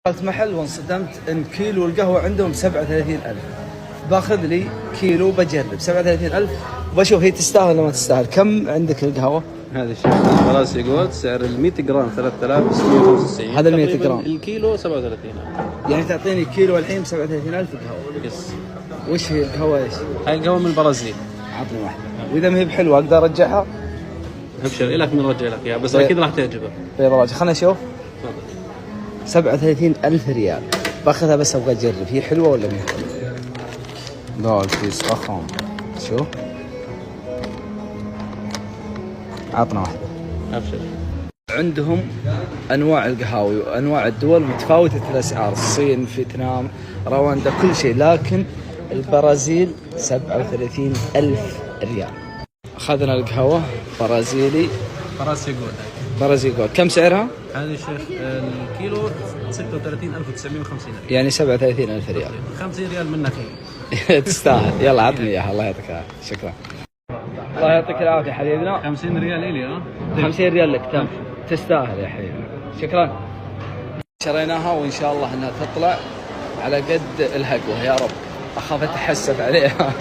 دخلت محل وانصدمت ان كيلو القهوة عندهم 37,000. باخذ لي كيلو بجرب 37,000 وبشوف هي تستاهل ولا ما تستاهل. كم عندك القهوة؟ هذا الشيء فرنسي جولد سعر ال 100 جرام 3695. هذا ال 100 جرام الكيلو 37,000. يعني تعطيني كيلو الحين ب 37,000 قهوة. يس. وش هي القهوة ايش؟ هاي القهوة من البرازيل. عطني واحدة. واذا ما هي بحلوة اقدر ارجعها؟ ابشر لك نرجع لك اياها بس اكيد راح تعجبك. طيب راجع خلنا نشوف. تفضل. 37,000 ريال باخذها بس ابغى اجرب هي حلوة ولا ما هي حلوة. لا الكيس فخم. شوف عطنا واحدة. ابشر. عندهم انواع القهاوي وانواع الدول متفاوتة الاسعار، الصين، فيتنام، رواندا، كل شيء، لكن البرازيل 37,000 ريال. اخذنا القهوة برازيلي فرنسي جولد. برازيل جولد. كم سعرها؟ هذا الشيخ الكيلو 36,950 ريال. يعني 37,000 ريال. 50 ريال منك هي. تستاهل. يلا عطني اياها. الله يعطيك العافية. شكرا. الله يعطيك العافية حبيبنا. 50 ريال إلي ها؟ 50 ريال لك. تم. تستاهل يا حبيبي. شكرا. شريناها وان شاء الله انها تطلع على قد الهقوة يا رب. اخاف اتحسف عليها.